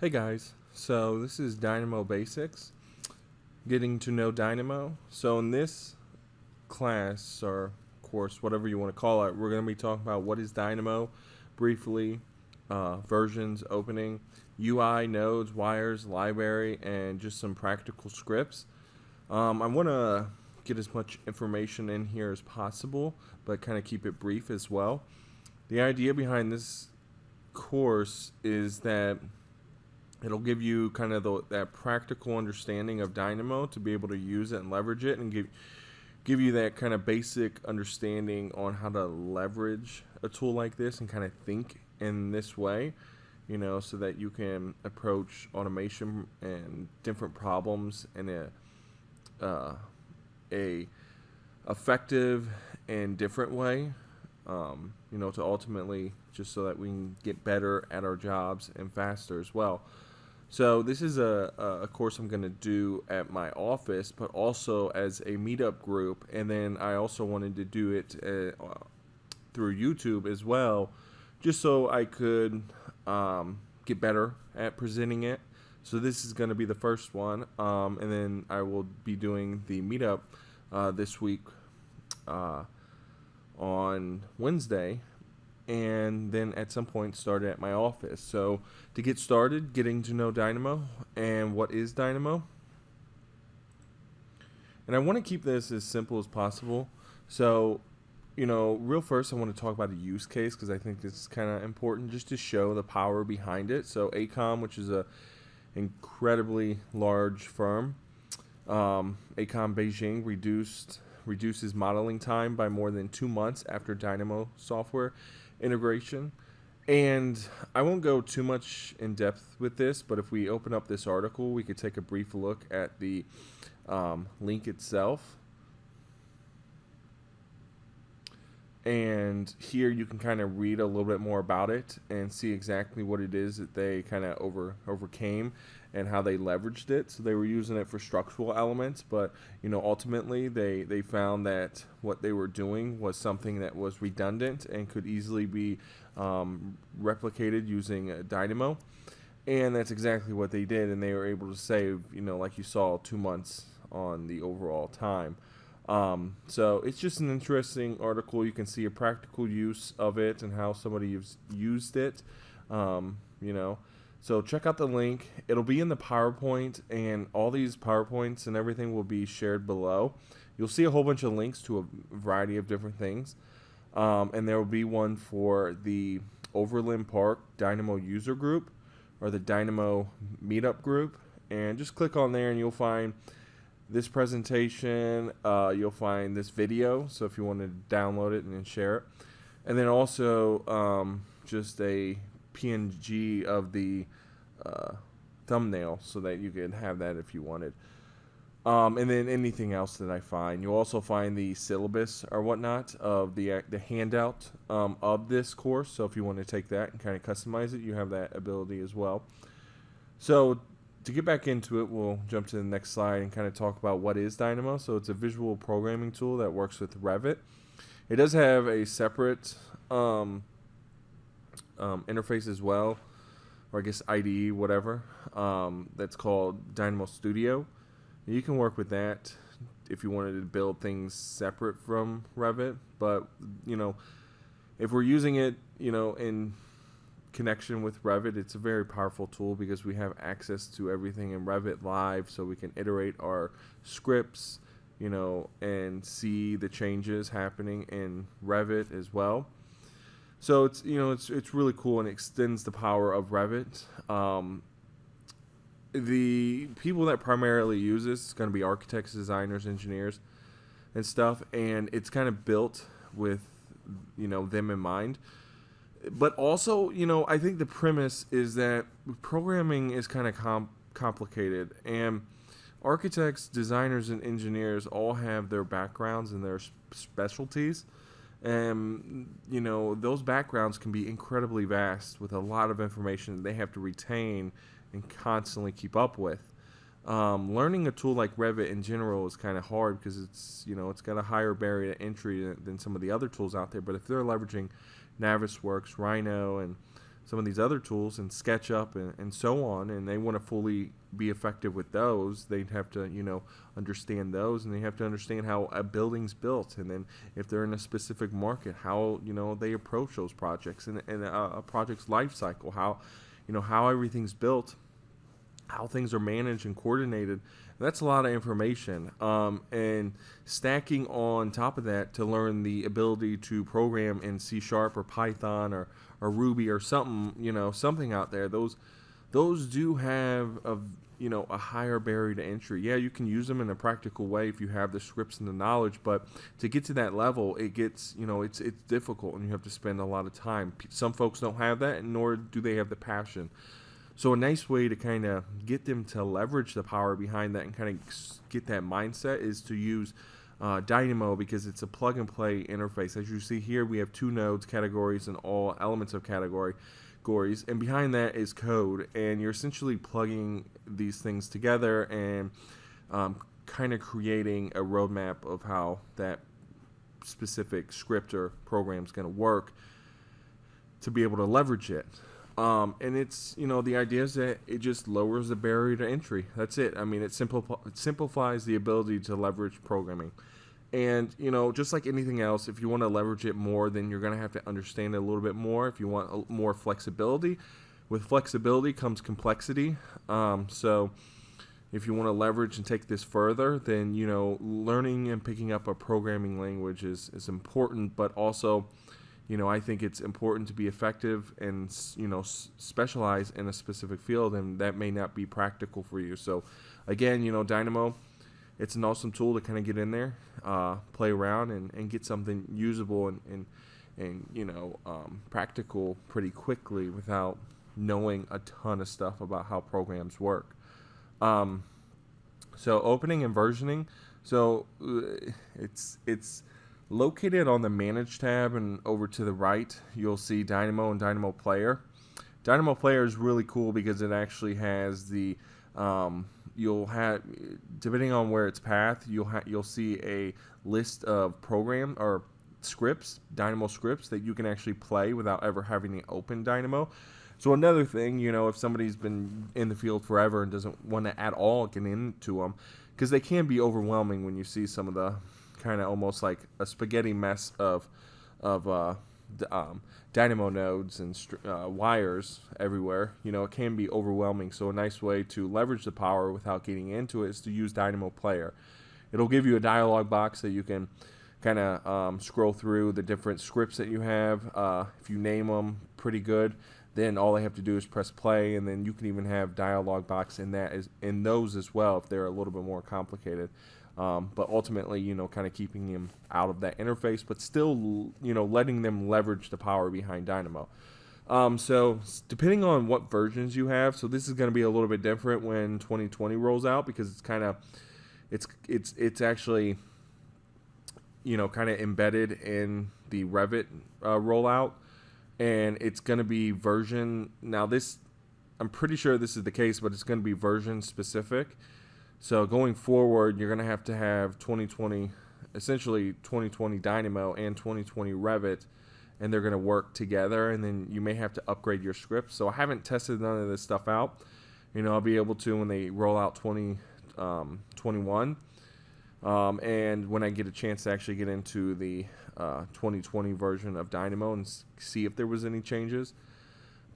Hey guys, so this is Dynamo Basics, getting to know Dynamo. So in this class or course, whatever you want to call it, we're going to be talking about what is Dynamo, briefly, versions, opening, UI, nodes, wires, library, and just some practical scripts. I want to get as much information in here as possible, but kind of keep it brief as well. The idea behind this course is that it'll give you kind of that practical understanding of Dynamo to be able to use it and leverage it, and give you that kind of basic understanding on how to leverage a tool like this and kind of think in this way, so that you can approach automation and different problems in a effective and different way, to ultimately just so that we can get better at our jobs and faster as well. So this is a course I'm going to do at my office, but also as a meetup group, and then I also wanted to do it through YouTube as well, just so I could get better at presenting it. So this is going to be the first one, and then I will be doing the meetup this week on Wednesday, and then at some point start at my office. So to get started, getting to know Dynamo and what is Dynamo. And I want to keep this as simple as possible. So, real first I want to talk about a use case, because I think this is kind of important just to show the power behind it. So AECOM, which is a incredibly large firm, AECOM Beijing reduces modeling time by more than 2 months after Dynamo software integration. And I won't go too much in depth with this, but if we open up this article, we could take a brief look at the link itself. And here you can kind of read a little bit more about it and see exactly what it is that they kind of overcame and how they leveraged it. So they were using it for structural elements, but ultimately they found that what they were doing was something that was redundant and could easily be replicated using Dynamo. And that's exactly what they did, and they were able to save, like you saw, 2 months on the overall time. So it's just an interesting article. You can see a practical use of it and how somebody has used it. So check out the link. It'll be in the PowerPoint, and all these PowerPoints and everything will be shared below. You'll see a whole bunch of links to a variety of different things. And there will be one for the Overland Park Dynamo user group, or the Dynamo Meetup group. And just click on there and you'll find this presentation, you'll find this video, so if you want to download it and then share it. And then also just a PNG of the thumbnail, so that you can have that if you wanted. And then anything else that I find. You'll also find the syllabus or whatnot of the handout of this course, so if you want to take that and kind of customize it, you have that ability as well. So to get back into it, we'll jump to the next slide and kind of talk about what is Dynamo. So it's a visual programming tool that works with Revit. It does have a separate interface as well, or I guess IDE, whatever, that's called Dynamo Studio. You can work with that if you wanted to build things separate from Revit. But, if we're using it, in connection with Revit, it's a very powerful tool because we have access to everything in Revit live, so we can iterate our scripts, and see the changes happening in Revit as well. So it's it's really cool, and it extends the power of Revit. The people that primarily use this is going to be architects, designers, engineers, and stuff, and it's kind of built with them in mind. But also, I think the premise is that programming is kind of complicated, and architects, designers, and engineers all have their backgrounds and their specialties. And, those backgrounds can be incredibly vast with a lot of information that they have to retain and constantly keep up with. Learning a tool like Revit in general is kind of hard because it's got a higher barrier to entry than some of the other tools out there. But if they're leveraging Navisworks, Rhino, and some of these other tools and SketchUp and so on, and they want to fully be effective with those, they'd have to, understand those, and they have to understand how a building's built, and then if they're in a specific market, how, they approach those projects and a project's life cycle, how everything's built, how things are managed and coordinated. And that's a lot of information. And stacking on top of that to learn the ability to program in C# or Python or Ruby or something, something out there. Those do have a higher barrier to entry. Yeah, you can use them in a practical way if you have the scripts and the knowledge, but to get to that level, it gets, it's difficult, and you have to spend a lot of time. Some folks don't have that, nor do they have the passion. So a nice way to kind of get them to leverage the power behind that and kind of get that mindset is to use Dynamo, because it's a plug-and-play interface. As you see here, we have 2 nodes, categories, and all elements of categories, and behind that is code, and you're essentially plugging these things together and kind of creating a roadmap of how that specific script or program is going to work to be able to leverage it. And it's, the idea is that it just lowers the barrier to entry. That's it. I mean, it simplifies the ability to leverage programming. And, just like anything else, if you want to leverage it more, then you're going to have to understand it a little bit more. If you want more flexibility, with flexibility comes complexity. So if you want to leverage and take this further, then, learning and picking up a programming language is important, but also, I think it's important to be effective and, specialize in a specific field, and that may not be practical for you. So again, Dynamo, it's an awesome tool to kind of get in there, play around, and get something usable and practical pretty quickly without knowing a ton of stuff about how programs work. So opening and versioning. So it's located on the Manage tab, and over to the right, you'll see Dynamo and Dynamo Player. Dynamo Player is really cool because it actually has the you'll have, depending on where it's path, you'll see a list of program or scripts, Dynamo scripts that you can actually play without ever having to open Dynamo. So another thing, if somebody's been in the field forever and doesn't want to at all get into them, because they can be overwhelming when you see some of the kind of almost like a spaghetti mess of Dynamo nodes and wires everywhere. It can be overwhelming. So a nice way to leverage the power without getting into it is to use Dynamo Player. It'll give you a dialog box that you can kind of scroll through the different scripts that you have. If you name them pretty good, then all they have to do is press play, and then you can even have dialog box in those as well if they're a little bit more complicated. But ultimately, kind of keeping them out of that interface, but still, letting them leverage the power behind Dynamo. So depending on what versions you have, so this is going to be a little bit different when 2020 rolls out, because it's kind of, it's actually, kind of embedded in the Revit rollout, and it's going to be now this, I'm pretty sure this is the case, but it's going to be version specific. So going forward, you're going to have 2020, essentially 2020 Dynamo and 2020 Revit, and they're going to work together, and then you may have to upgrade your script. So I haven't tested none of this stuff out. I'll be able to when they roll out 2021, and when I get a chance to actually get into the 2020 version of Dynamo and see if there was any changes.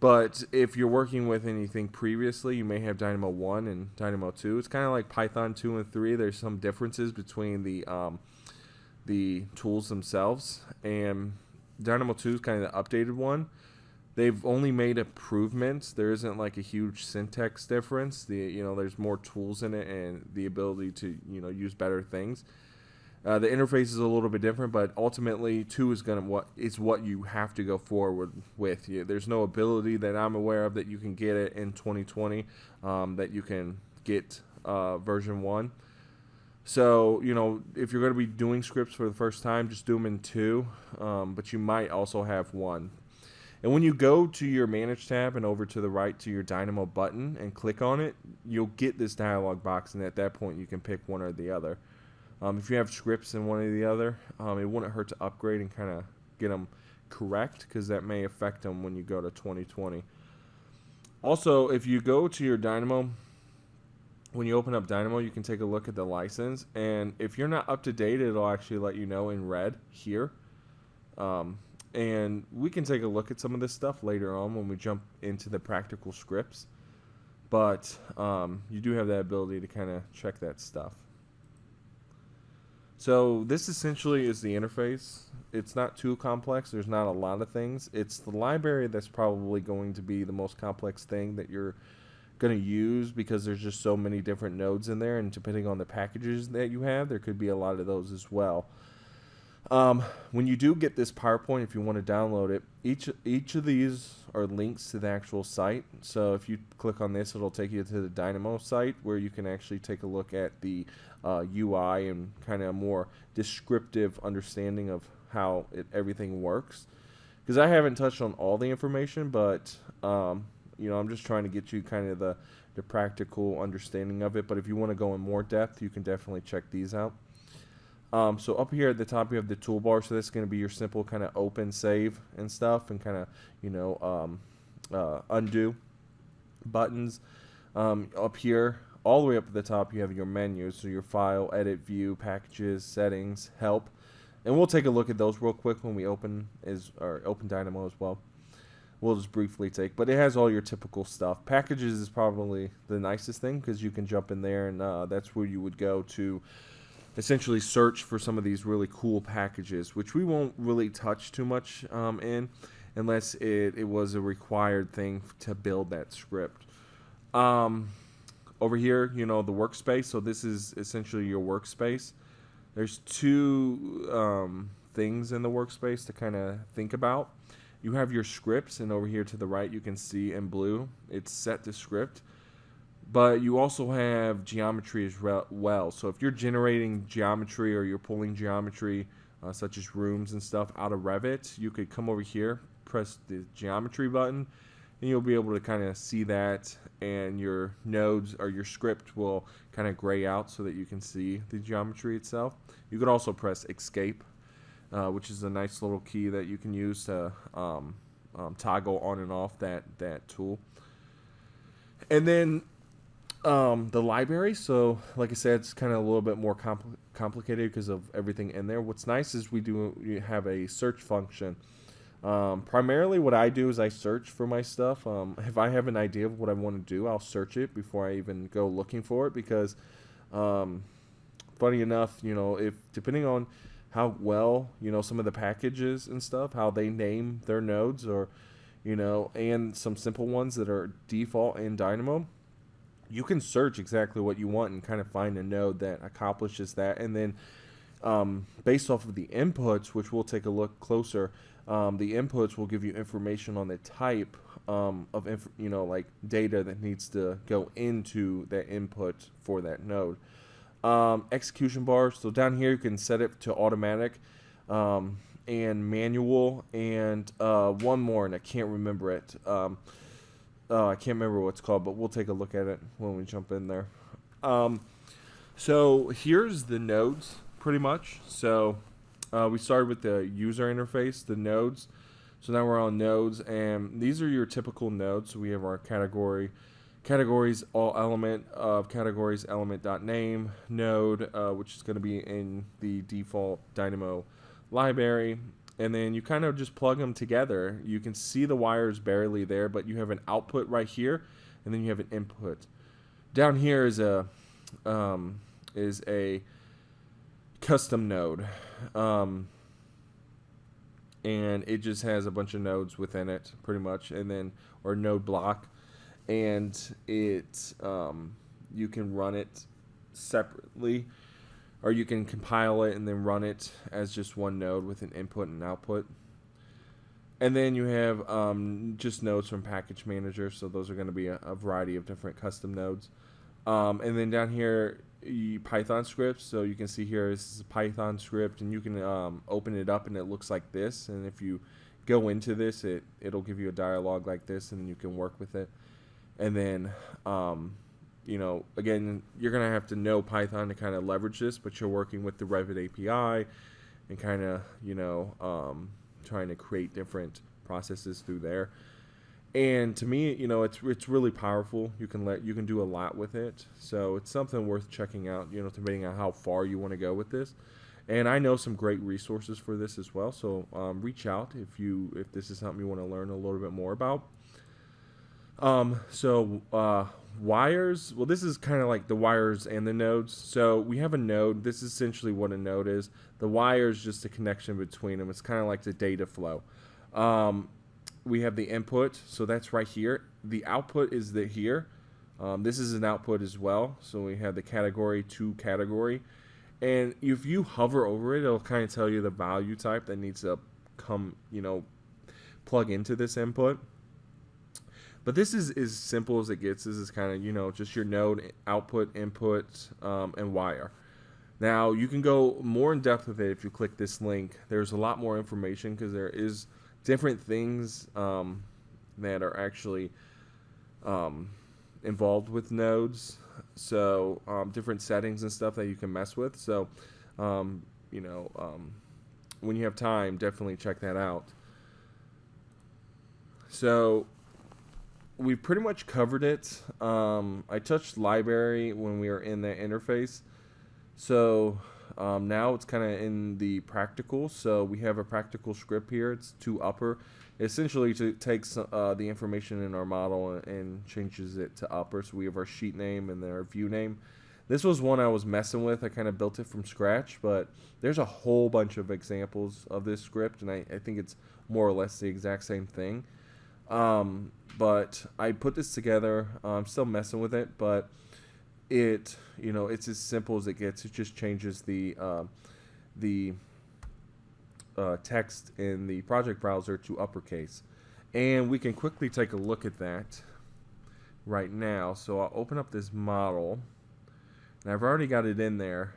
But if you're working with anything previously, you may have Dynamo 1 and Dynamo 2. It's kind of like Python 2 and 3. There's some differences between the tools themselves. And Dynamo 2 is kind of the updated one. They've only made improvements. There isn't like a huge syntax difference. There's more tools in it and the ability to, use better things. The interface is a little bit different, but ultimately 2 is what you have to go forward with. There's no ability that I'm aware of that you can get it in 2020 that you can get version 1. So, if you're going to be doing scripts for the first time, just do them in 2, but you might also have 1. And when you go to your Manage tab and over to the right to your Dynamo button and click on it, you'll get this dialog box, and at that point you can pick one or the other. If you have scripts in one or the other, it wouldn't hurt to upgrade and kind of get them correct, because that may affect them when you go to 2020. Also, if you go to your Dynamo, when you open up Dynamo, you can take a look at the license, and if you're not up to date, it'll actually let you know in red here. And we can take a look at some of this stuff later on when we jump into the practical scripts. But you do have that ability to kind of check that stuff. So this essentially is the interface. It's not too complex. There's not a lot of things. It's the library that's probably going to be the most complex thing that you're going to use, because there's just so many different nodes in there, and depending on the packages that you have, there could be a lot of those as well. When you do get this PowerPoint, if you want to download it, each of these are links to the actual site. So if you click on this, it'll take you to the Dynamo site, where you can actually take a look at the UI and kind of a more descriptive understanding of how everything works. Because I haven't touched on all the information, but I'm just trying to get you kind of the practical understanding of it. But if you want to go in more depth, you can definitely check these out. So up here at the top, you have the toolbar. So that's going to be your simple kind of open, save, and stuff, and kind of, undo buttons. Up here, all the way up at the top, you have your menus. So your file, edit, view, packages, settings, help. And we'll take a look at those real quick when we open Dynamo as well. We'll just briefly but it has all your typical stuff. Packages is probably the nicest thing, because you can jump in there, and that's where you would go to essentially search for some of these really cool packages, which we won't really touch too much in, unless it was a required thing to build that script. Over here, the workspace. So this is essentially your workspace. There's two things in the workspace to kind of think about. You have your scripts, and over here to the right, you can see in blue, it's set to script. But you also have geometry as well. So if you're generating geometry, or you're pulling geometry, such as rooms and stuff, out of Revit, you could come over here, press the geometry button, and you'll be able to kind of see that, and your nodes or your script will kind of gray out so that you can see the geometry itself. You could also press escape, which is a nice little key that you can use to toggle on and off that tool. And then the library. So like I said, it's kind of a little bit more complicated because of everything in there. What's nice is we have a search function. Primarily what I do is I search for my stuff. If I have an idea of what I want to do, I'll search it before I even go looking for it, because funny enough, if depending on how well, some of the packages and stuff, how they name their nodes, or, and some simple ones that are default in Dynamo, you can search exactly what you want and kind of find a node that accomplishes that. And then based off of the inputs, which we'll take a look closer, the inputs will give you information on the type of like data that needs to go into that input for that node. Execution bar. So down here you can set it to automatic and manual, and one more, and I can't remember it. I can't remember what it's called, but we'll take a look at it when we jump in there. So here's the nodes, pretty much. So we started with the user interface, the nodes. So now we're on nodes, and these are your typical nodes. So we have our categories, all element of categories, element.name, node, which is going to be in the default Dynamo library. And then you kind of just plug them together. You can see the wires barely there, but you have an output right here, and then you have an input. Down here is a custom node, and it just has a bunch of nodes within it, pretty much, and then or node block, and it you can run it separately, or you can compile it and then run it as just one node with an input and output. And then you have just nodes from Package Manager, so those are going to be a variety of different custom nodes. And then down here, Python scripts. So you can see here, this is a Python script, and you can open it up, and it looks like this. And if you go into this, it'll give you a dialog like this, and you can work with it. And then again, you're going to have to know Python to kind of leverage this, but you're working with the Revit API and kind of, trying to create different processes through there. And to me, it's really powerful. You can do a lot with it. So it's something worth checking out, depending on how far you want to go with this. And I know some great resources for this as well. So reach out if this is something you want to learn a little bit more about. Wires. Well, this is kind of like the wires and the nodes. So we have a node. This is essentially what a node is. The wire is just a connection between them. It's kind of like the data flow. We have the input, so that's right here. The output is here. This is an output as well. So we have the category to category. And if you hover over it, it'll kind of tell you the value type that needs to come, plug into this input. But this is as simple as it gets. This is kind of, just your node, output, input, and wire. Now, you can go more in depth with it if you click this link. There's a lot more information because there is different things that are actually involved with nodes. So different settings and stuff that you can mess with. So, when you have time, definitely check that out. So we pretty much covered it. I touched library when we were in the interface. So now it's kind of in the practical. So we have a practical script here. It's to upper. Essentially, it takes the information in our model and changes it to upper. So we have our sheet name and then our view name. This was one I was messing with. I kind of built it from scratch, but there's a whole bunch of examples of this script, and I think it's more or less the exact same thing. But I put this together. I'm still messing with it, but it's as simple as it gets. It just changes the text in the project browser to uppercase, and we can quickly take a look at that right now. So I'll open up this model, and I've already got it in there.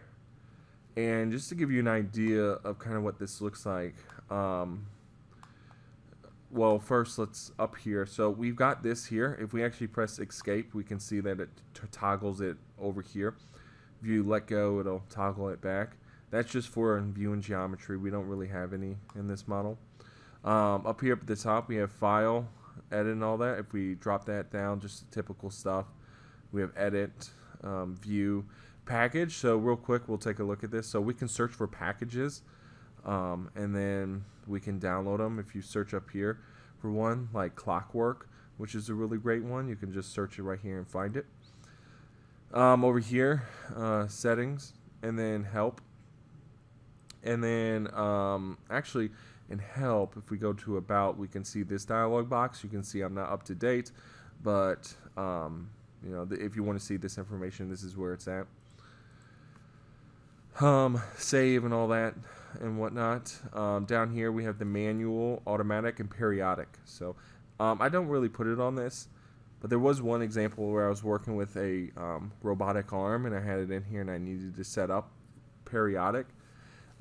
And just to give you an idea of kind of what this looks like, well, first let's up here. So we've got this here. If we actually press escape, we can see that it toggles it over here. If you let go, it'll toggle it back. That's just for view and geometry. We don't really have any in this model. Up here at the top, we have file, edit, and all that. If we drop that down, just the typical stuff. We have edit, view, package. So real quick, we'll take a look at this. So we can search for packages, and then we can download them. If you search up here for one, like Clockwork, which is a really great one, you can just search it right here and find it. Over here, settings, and then help. And then actually in help, if we go to about, we can see this dialog box. You can see I'm not up to date, but if you want to see this information, this is where it's at. Save and all that and whatnot. Down here we have the manual, automatic, and periodic. So I don't really put it on this, but there was one example where I was working with a robotic arm, and I had it in here, and I needed to set up periodic.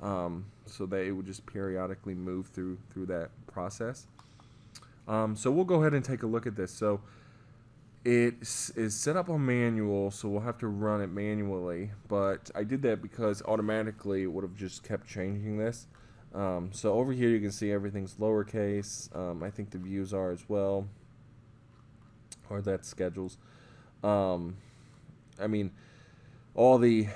So that it would just periodically move through that process. So we'll go ahead and take a look at this. So it is set up on manual, so we'll have to run it manually, but I did that because automatically it would have just kept changing this. So over here you can see everything's lowercase. I think the views are as well, or that's schedules. I mean, all the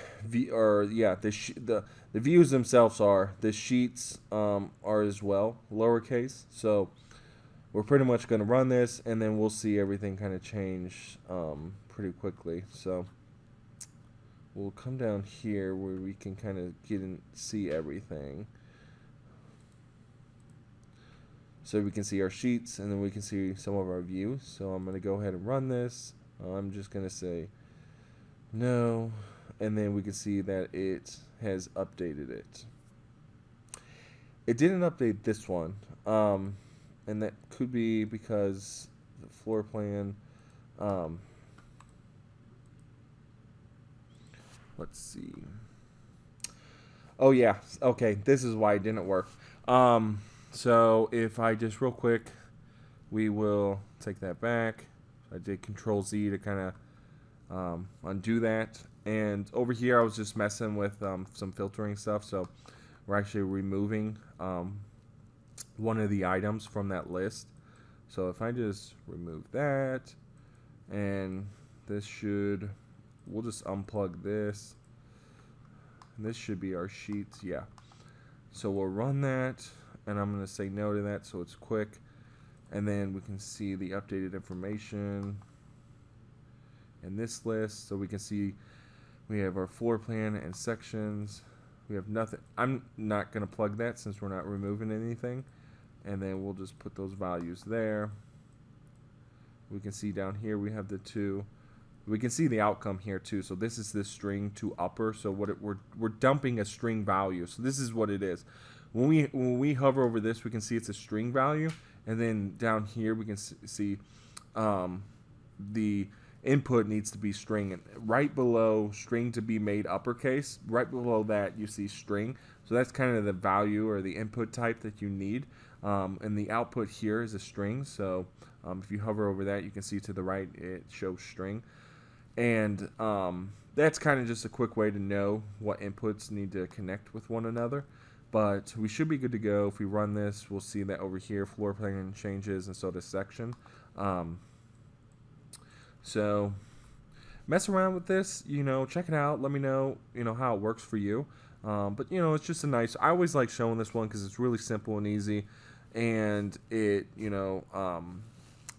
the views themselves are. The sheets are as well lowercase. So we're pretty much going to run this, and then we'll see everything kind of change pretty quickly. So we'll come down here where we can kind of get and see everything. So we can see our sheets, and then we can see some of our views. So I'm going to go ahead and run this. I'm just going to say no, and then we can see that it has updated it. It didn't update this one, and that could be because the floor plan, let's see. Oh yeah, okay, this is why it didn't work. So if I just real quick, we will take that back. I did Control Z to kind of undo that. And over here, I was just messing with some filtering stuff. So we're actually removing one of the items from that list. So if I just remove that, and this should, we'll just unplug this, and this should be our sheets. Yeah. So we'll run that, and I'm going to say no to that so it's quick. And then we can see the updated information in this list. So we can see we have our floor plan and sections. We have nothing. I'm not going to plug that since we're not removing anything. And then we'll just put those values there. We can see down here we have the two. We can see the outcome here too. So this is the string to upper. So we're dumping a string value. So this is what it is. When we hover over this, we can see it's a string value, and then down here we can see the input needs to be string. And right below string to be made uppercase, right below that you see string. So that's kind of the value or the input type that you need. And the output here is a string. So if you hover over that, you can see to the right it shows string. And that's kind of just a quick way to know what inputs need to connect with one another. But we should be good to go. If we run this, we'll see that over here floor plan changes, and so does section. So mess around with this, check it out. Let me know, how it works for you. But it's just I always like showing this one because it's really simple and easy, and it,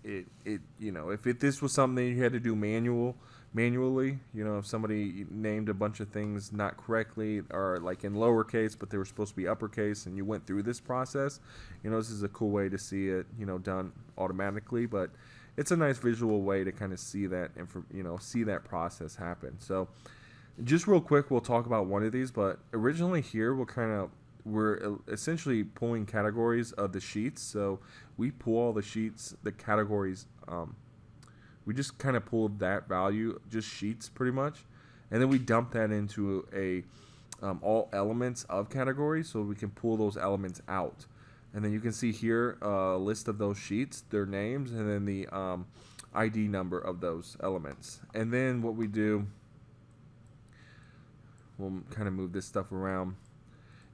if this was something you had to do manually, if somebody named a bunch of things not correctly or like in lowercase but they were supposed to be uppercase, and you went through this process, this is a cool way to see it done automatically. But it's a nice visual way to kind of see that see that process happen. So just real quick, we'll talk about one of these. But originally here we're essentially pulling categories of the sheets. So we pull all the sheets, the categories. We just kind of pulled that value, just sheets pretty much, and then we dump that into a all elements of categories, so we can pull those elements out. And then you can see here a list of those sheets, their names, and then the ID number of those elements. And then what we do, we'll kind of move this stuff around,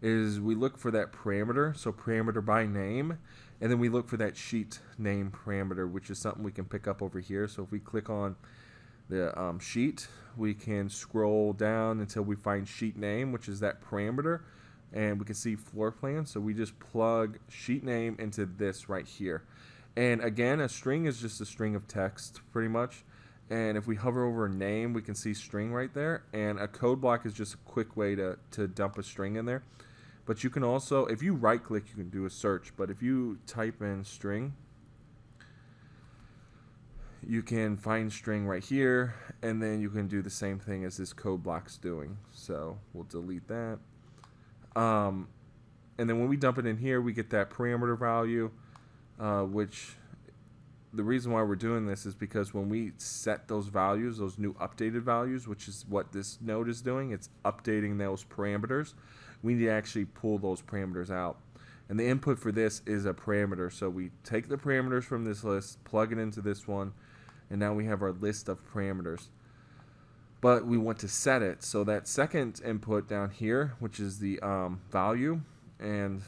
is we look for that parameter, so parameter by name, and then we look for that sheet name parameter, which is something we can pick up over here. So if we click on the sheet, we can scroll down until we find sheet name, which is that parameter, and we can see floor plan. So we just plug sheet name into this right here. And again, a string is just a string of text pretty much. And if we hover over a name, we can see string right there. And a code block is just a quick way to dump a string in there. But you can also, if you right click, you can do a search. But if you type in string, you can find string right here, and then you can do the same thing as this code block's doing. So we'll delete that. And then when we dump it in here, we get that parameter value, which the reason why we're doing this is because when we set those values, those new updated values, which is what this node is doing, it's updating those parameters. We need to actually pull those parameters out. And the input for this is a parameter. So we take the parameters from this list, plug it into this one, and now we have our list of parameters. But we want to set it. So that second input down here, which is the value, and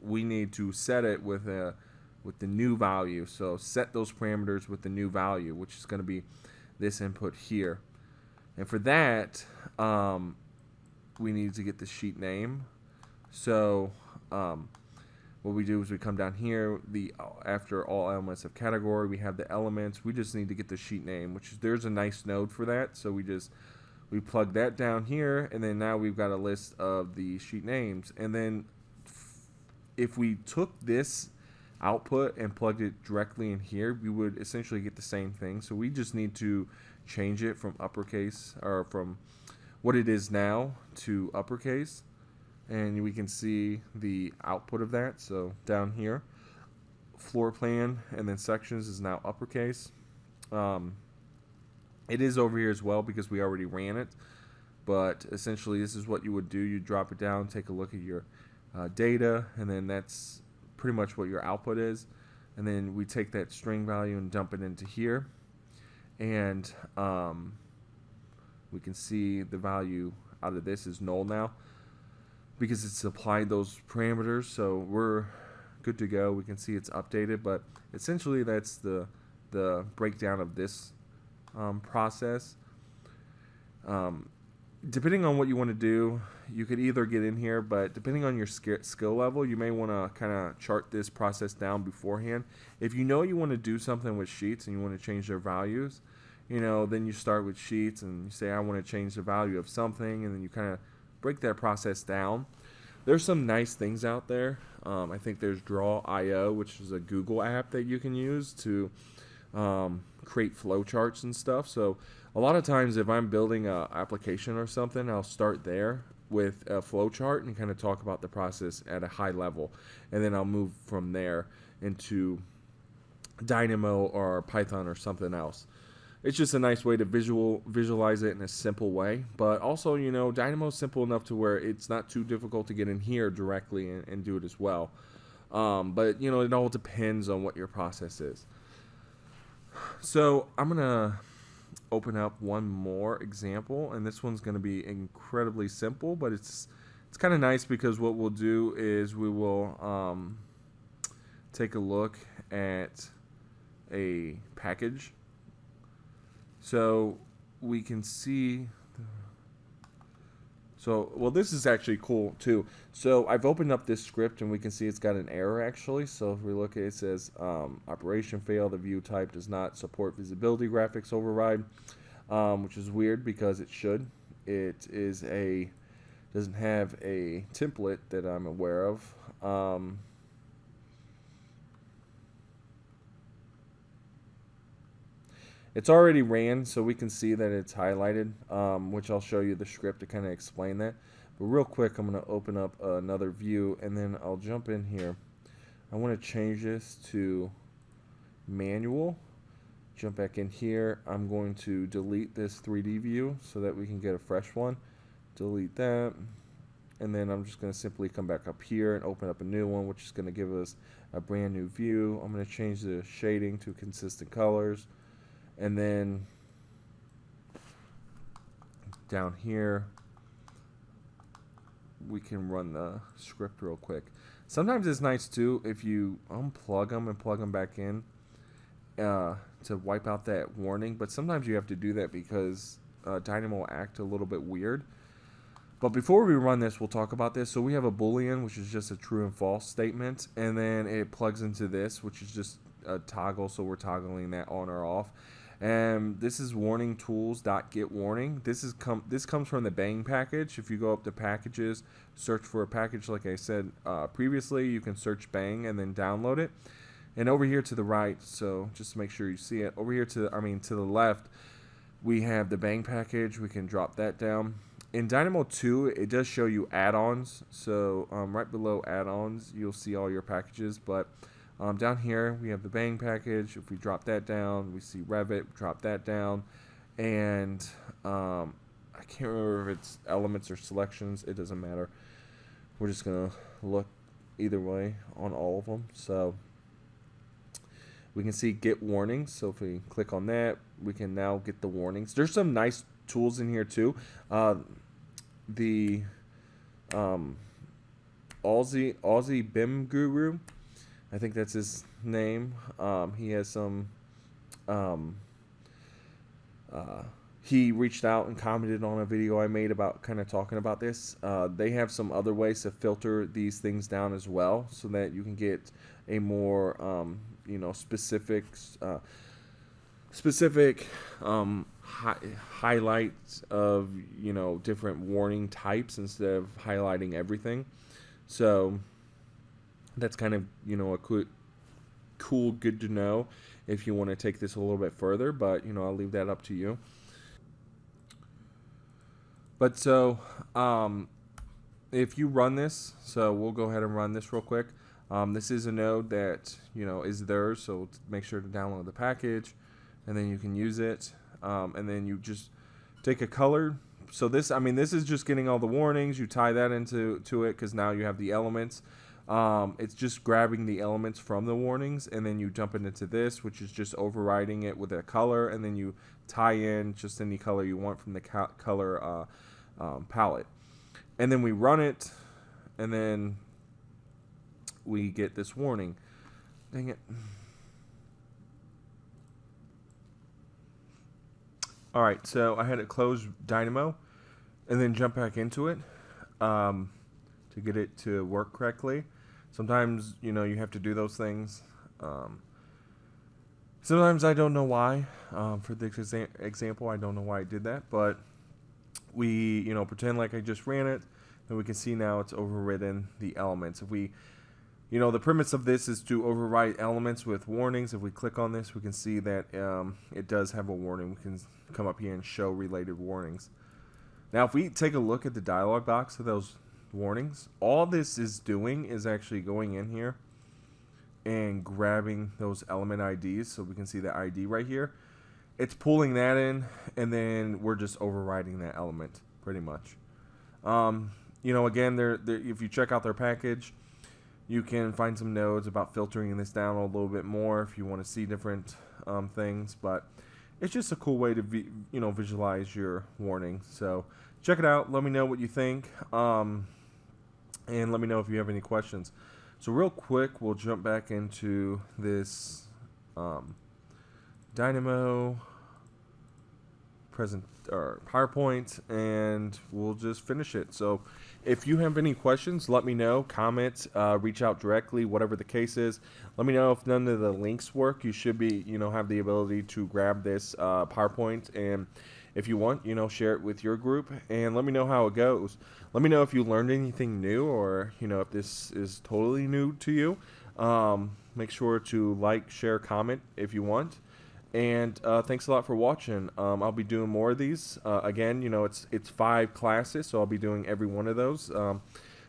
we need to set it with the new value. So set those parameters with the new value, which is going to be this input here. And for that, we need to get the sheet name. So what we do is we come down here, after all elements of category, we have the elements. We just need to get the sheet name, which is, there's a nice node for that. So we plug that down here, and then now we've got a list of the sheet names. And then if we took this output and plugged it directly in here, we would essentially get the same thing. So we just need to change it from uppercase, or from what it is now, to uppercase, and we can see the output of that. So down here, floor plan and then sections is now uppercase. It is over here as well because we already ran it, but essentially this is what you would do. You drop it down, take a look at your data, and then that's pretty much what your output is. And then we take that string value and dump it into here, and we can see the value out of this is null now because it's applied those parameters. So good to go. We can see it's updated, but essentially that's the breakdown of this process. Depending on what you want to do, you could either get in here, but depending on your skill level, you may want to kind of chart this process down beforehand. If you know you want to do something with sheets and you want to change their values, then you start with sheets and you say, I want to change the value of something, and then you kind of break that process down. There's some nice things out there. I think there's Draw.io, which is a Google app that you can use to create flowcharts and stuff. So a lot of times if I'm building an application or something, I'll start there with a flowchart and kind of talk about the process at a high level. And then I'll move from there into Dynamo or Python or something else. It's just a nice way to visualize it in a simple way. But also, Dynamo is simple enough to where it's not too difficult to get in here directly and do it as well. But, it all depends on what your process is. So I'm going to open up one more example, and this one's going to be incredibly simple, but it's kind of nice because what we'll do is we will take a look at a package. So we can see, this is actually cool too. So I've opened up this script and we can see it's got an error actually. So if we look at it, it says operation failed, the view type does not support visibility graphics override, which is weird because it should. It doesn't have a template that I'm aware of. It's already ran, so we can see that it's highlighted, which I'll show you the script to kind of explain that. But real quick, I'm going to open up another view, and then I'll jump in here. I want to change this to manual. Jump back in here. I'm going to delete this 3D view so that we can get a fresh one. Delete that. And then I'm just going to simply come back up here and open up a new one, which is going to give us a brand new view. I'm going to change the shading to consistent colors. And then down here, we can run the script real quick. Sometimes it's nice too if you unplug them and plug them back in to wipe out that warning. But sometimes you have to do that because Dynamo will act a little bit weird. But before we run this, we'll talk about this. So we have a Boolean, which is just a true and false statement. And then it plugs into this, which is just a toggle. So we're toggling that on or off. And this is warning tools.getWarning. This comes from the Bang package. If you go up to packages, search for a package like I said previously, you can search Bang and then download it. And over here to the right, so just to make sure you see it, over here to the left, we have the Bang package. We can drop that down. In Dynamo 2, it does show you add-ons. So right below add-ons, you'll see all your packages, but down here, we have the Bang package. If we drop that down, we see Revit, drop that down. And I can't remember if it's elements or selections. It doesn't matter. We're just going to look either way on all of them. So we can see get warnings. So if we click on that, we can now get the warnings. There's some nice tools in here too. The Aussie BIM guru, I think that's his name. He has some. He reached out and commented on a video I made about kind of talking about this. They have some other ways to filter these things down as well, so that you can get a more specific highlights of different warning types instead of highlighting everything. So that's kind of a cool, good to know if you want to take this a little bit further, but I'll leave that up to you. But so if you run this, so we'll go ahead and run this real quick. This is a node that is theirs, so make sure to download the package, and then you can use it. And then you just take a color. So this is just getting all the warnings. You tie that into it because now you have the elements. It's just grabbing the elements from the warnings, and then you dump it into this, which is just overriding it with a color, and then you tie in just any color you want from the color palette. And then we run it, and then we get this warning. Dang it. All right, so I had to close Dynamo and then jump back into it to get it to work correctly. Sometimes, you know, you have to do those things. Sometimes I don't know why. For this example, I don't know why I did that, but we, you know, pretend like I just ran it, and we can see now it's overridden the elements. If we, you know, the premise of this is to overwrite elements with warnings. If we click on this, we can see that it does have a warning. We can come up here and show related warnings. Now, if we take a look at the dialog box of those warnings, all this is doing is actually going in here and grabbing those element IDs, so we can see the ID right here. It's pulling that in, and then we're just overriding that element pretty much. You know, again, if you check out their package, you can find some nodes about filtering this down a little bit more if you want to see different things, but it's just a cool way to visualize your warnings. So check it out. Let me know what you think, and let me know if you have any questions. So real quick, we'll jump back into this Dynamo PowerPoint, and we'll just finish it. So if you have any questions, let me know. Comment, reach out directly, whatever the case is. Let me know if none of the links work. You should be, have the ability to grab this PowerPoint, and if you want, share it with your group, and let me know how it goes. Let me know if you learned anything new, or if this is totally new to you. Make sure to like, share, comment if you want. And thanks a lot for watching. I'll be doing more of these. Again, it's 5 classes, so I'll be doing every one of those.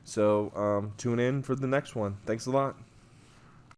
So tune in for the next one. Thanks a lot.